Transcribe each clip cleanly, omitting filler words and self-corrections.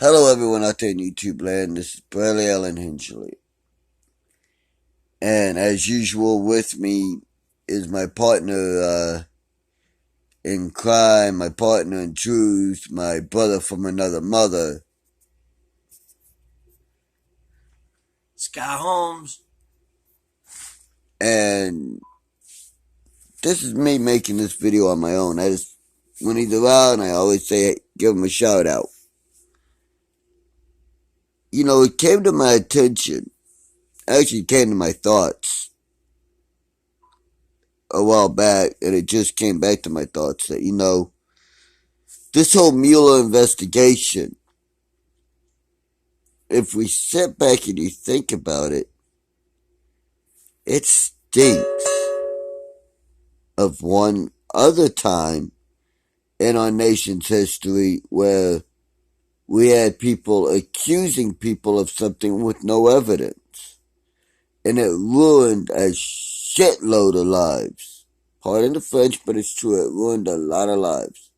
Hello everyone out there in YouTube land, this is Bradley Allen Hingley. And as usual with me is my partner in crime, my partner in truth, my brother from another mother. Sky Holmes. And this is me making this video on my own. When he's around, I always say, hey, give him a shout out. You know, it came to my attention, actually came to my thoughts a while back, and it just came back to my thoughts that, this whole Mueller investigation, if we sit back and you think about it, it stinks of one other time in our nation's history where we had people accusing people of something with no evidence. And it ruined a shitload of lives. Pardon the French, but it's true. It ruined a lot of lives.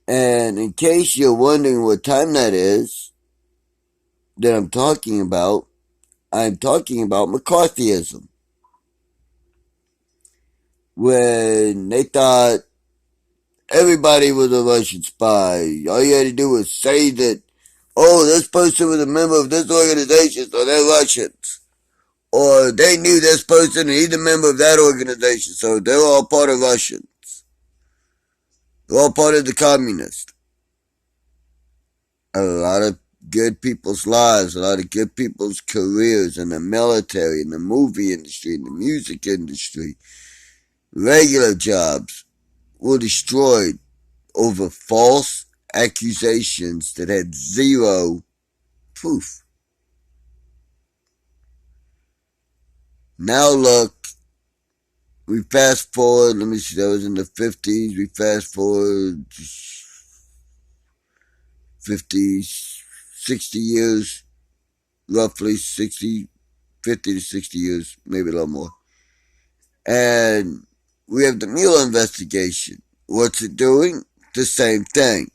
And in case you're wondering what time that is that I'm talking about McCarthyism. When they thought everybody was a Russian spy. All you had to do was say that, oh, this person was a member of this organization, so they're Russians. Or they knew this person and he's a member of that organization, so they're all part of Russians. They're all part of the communists. A lot of good people's lives, a lot of good people's careers in the military, in the movie industry, in the music industry, regular jobs were destroyed over false accusations that had zero proof. Now look, we fast forward, let me see, that was in the 50s, we fast forward 50, 60 years, roughly 50 to 60 years, maybe a little more. And we have the Mueller investigation. What's it doing? The same thing.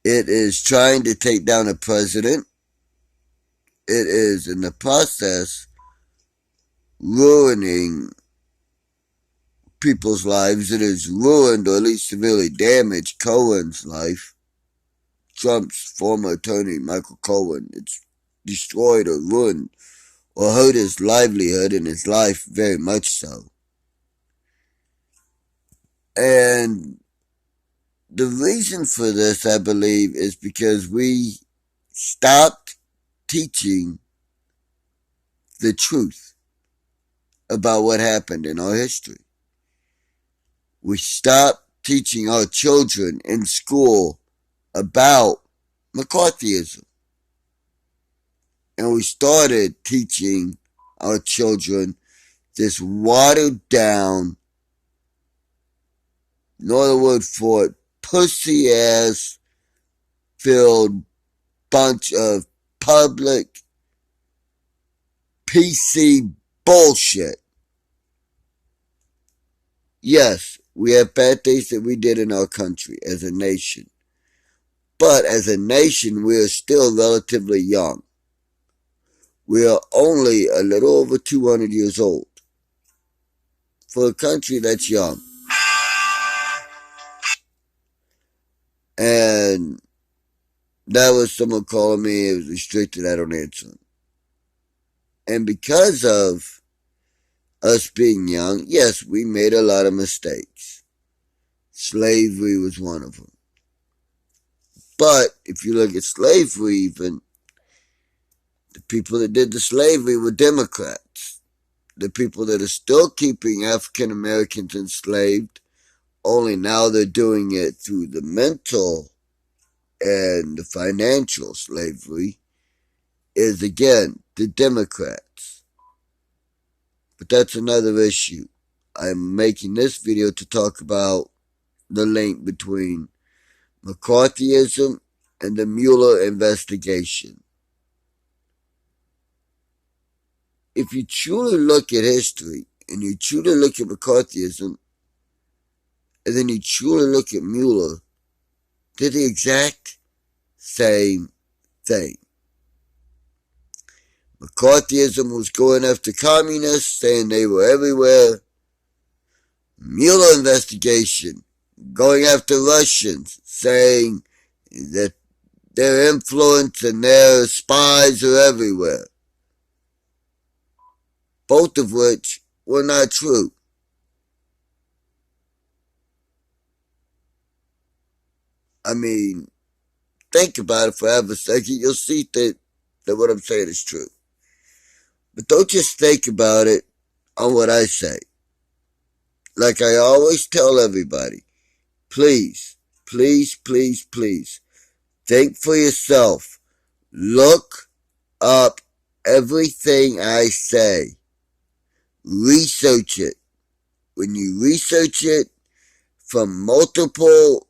It is trying to take down a president. It is, in the process, ruining people's lives. It has ruined, or at least severely damaged, Cohen's life. Trump's former attorney, Michael Cohen. It's destroyed or ruined or hurt his livelihood and his life very much so. And the reason for this, I believe, is because we stopped teaching the truth about what happened in our history. We stopped teaching our children in school about McCarthyism. And we started teaching our children this watered down, another word for it, pussy ass filled bunch of public PC bullshit. Yes, we have bad things that we did in our country as a nation. But as a nation, we are still relatively young. We are only a little over 200 years old. For a country that's young. And that was someone calling me. It was restricted. I don't answer. And because of us being young, yes, we made a lot of mistakes. Slavery was one of them. But if you look at slavery, even the people that did the slavery were Democrats. The people that are still keeping African Americans enslaved, only now they're doing it through the mental and the financial slavery, is again the Democrats. But that's another issue. I'm making this video to talk about the link between McCarthyism and the Mueller investigation. If you truly look at history, and you truly look at McCarthyism, and then you truly look at Mueller, did the exact same thing. McCarthyism was going after communists, saying they were everywhere. Mueller investigation, going after Russians, saying that their influence and their spies are everywhere. Both of which were not true. I mean, think about it for a second. You'll see that what I'm saying is true. But don't just think about it on what I say. Like I always tell everybody, please, please, please, please, think for yourself. Look up everything I say. Research it. When you research it from multiple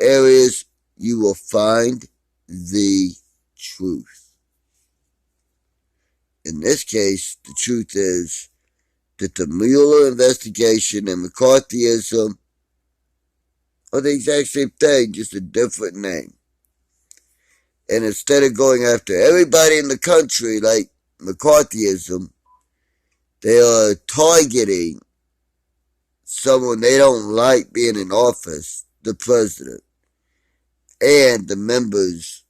areas, you will find the truth. In this case, the truth is that the Mueller investigation and McCarthyism are the exact same thing, just a different name. And instead of going after everybody in the country like McCarthyism, they are targeting someone they don't like being in office, the president, and the members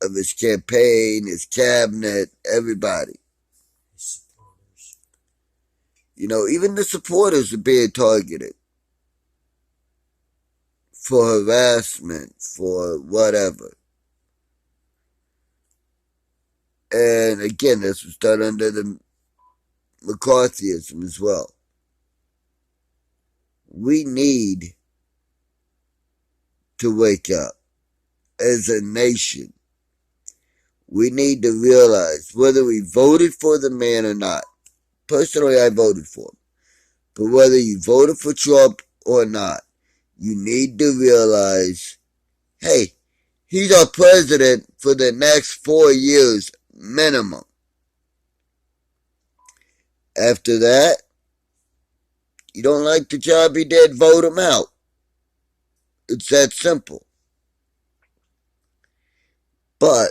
of his campaign, his cabinet, everybody. You know, even the supporters are being targeted for harassment, for whatever. And again, this was done under the McCarthyism as well. We need to wake up as a nation. We need to realize whether we voted for the man or not. Personally, I voted for him. But whether you voted for Trump or not, you need to realize, hey, he's our president for the next 4 years minimum. After that, you don't like the job he did, vote him out. It's that simple. But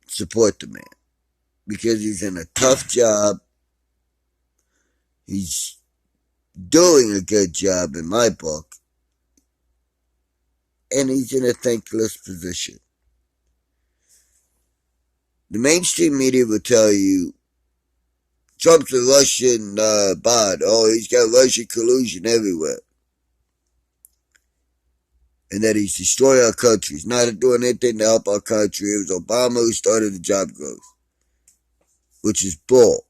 support the man because he's in a tough job. He's doing a good job in my book. And he's in a thankless position. The mainstream media will tell you Trump's a Russian bot. Oh, he's got Russian collusion everywhere. And that he's destroying our country. He's not doing anything to help our country. It was Obama who started the job growth. Which is bull.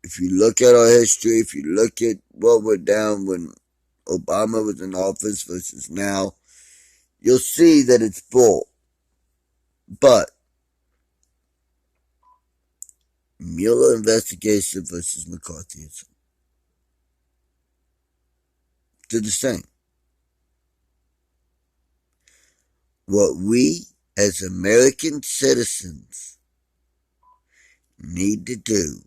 If you look at our history, if you look at what went down when Obama was in office versus now, you'll see that it's bull. But Mueller investigation versus McCarthyism, they're the same. What we as American citizens need to do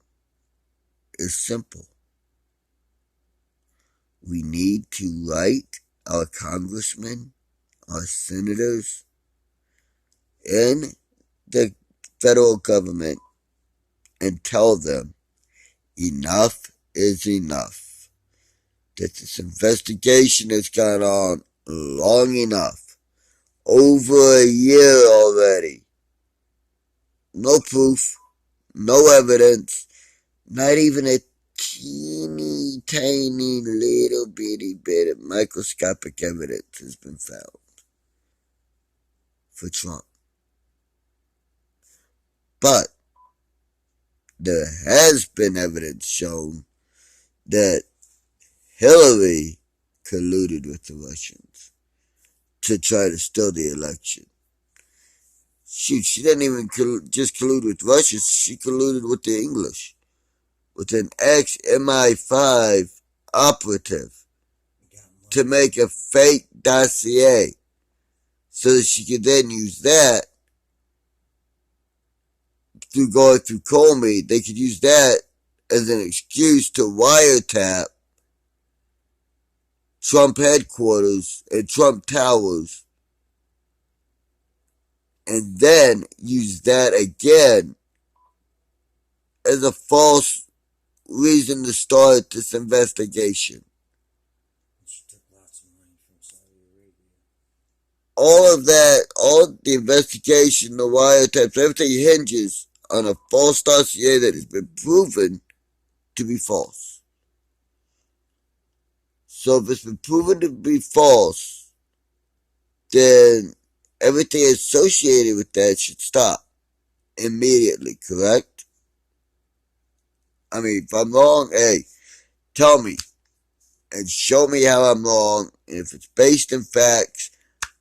is simple. We need to write our congressmen, our senators, and the federal government and tell them enough is enough. That this investigation has gone on long enough. Over a year already. No proof, no evidence, not even a teeny tiny little bitty bit of microscopic evidence has been found for Trump. But there has been evidence shown that Hillary colluded with the Russians to try to steal the election. Shoot, she didn't even just collude with Russia, she colluded with the English, with an ex-MI5 operative to make a fake dossier so that she could then use that through going through Comey. They could use that as an excuse to wiretap Trump headquarters and Trump towers, and then use that again as a false reason to start this investigation. She took lots of money from Saudi Arabia. All of that, all the investigation, the wiretaps, everything hinges on a false dossier that has been proven to be false. So if it's been proven to be false, then everything associated with that should stop immediately, correct? I mean, if I'm wrong, hey, tell me and show me how I'm wrong. And if it's based in facts,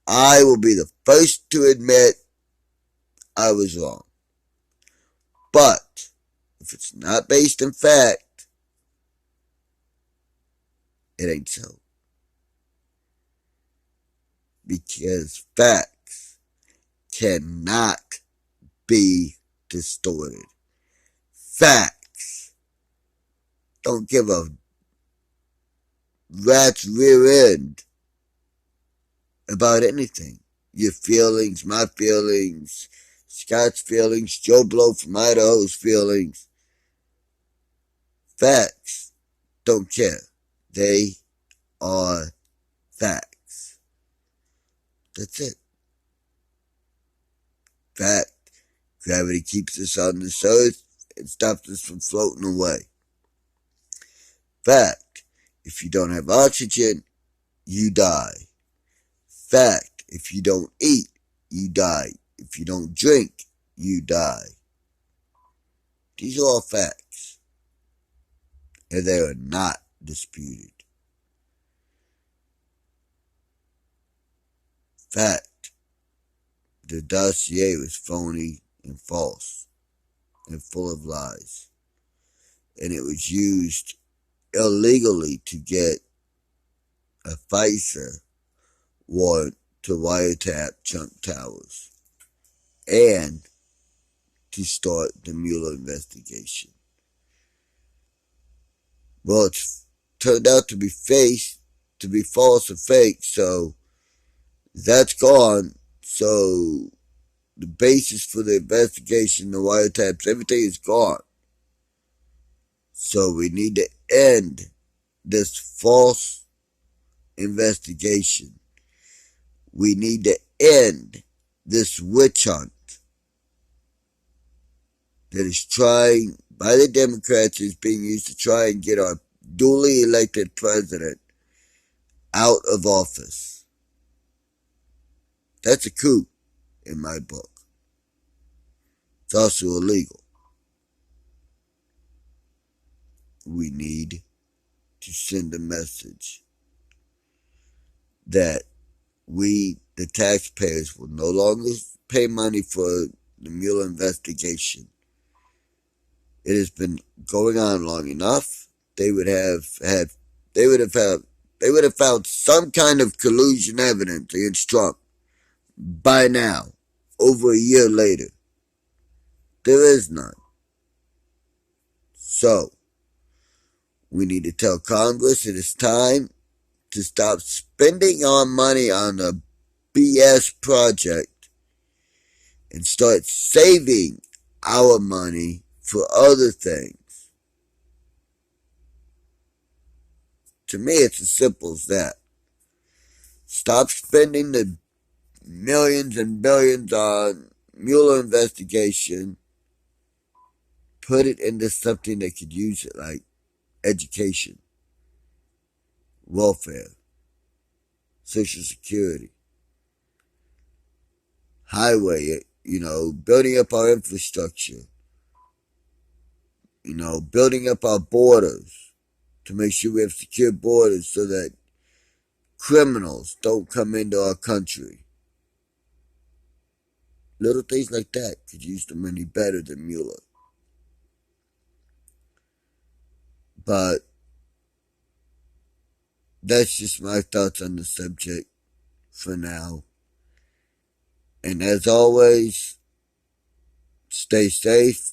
I will be the first to admit I was wrong. But if it's not based in fact, it ain't so. Because facts cannot be distorted. Facts don't give a rat's rear end about anything. Your feelings, my feelings, Scott's feelings, Joe Blow from Idaho's feelings. Facts don't care. They are facts. That's it. Fact. Gravity keeps us on this earth and stops us from floating away. Fact. If you don't have oxygen, you die. Fact. If you don't eat, you die. If you don't drink, you die. These are all facts. And they are not disputed. Fact. The dossier was phony and false and full of lies. And it was used illegally to get a FISA warrant to wiretap Trump Towers and to start the Mueller investigation. Well, it's turned out to be false or fake, so that's gone. So the basis for the investigation, the wiretaps, everything is gone. So we need to end this false investigation. We need to end this witch hunt that is trying, by the Democrats, is being used to try and get our duly elected president out of office. That's a coup in my book. It's also illegal. We need to send a message that we, the taxpayers, will no longer pay money for the Mueller investigation. It has been going on long enough. They would have found some kind of collusion evidence against Trump by now, over a year later. There is none. So, we need to tell Congress it is time to stop spending our money on a BS project and start saving our money for other things. To me, it's as simple as that. Stop spending the millions and billions on Mueller investigation. Put it into something that could use it, like education, welfare, Social Security, highway, building up our infrastructure, building up our borders to make sure we have secure borders so that criminals don't come into our country. Little things like that could use the money better than Mueller. But that's just my thoughts on the subject for now. And as always, stay safe.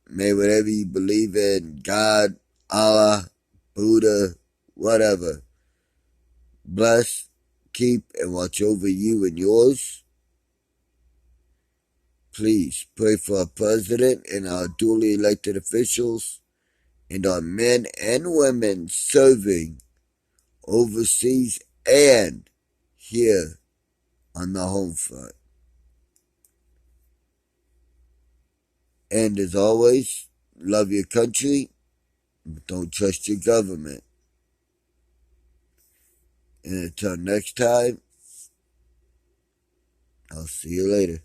May whatever you believe in, God, Allah, Buddha, whatever, bless, keep, and watch over you and yours. Please pray for our president and our duly elected officials and our men and women serving overseas and here on the home front. And as always, love your country, but don't trust your government. And until next time, I'll see you later.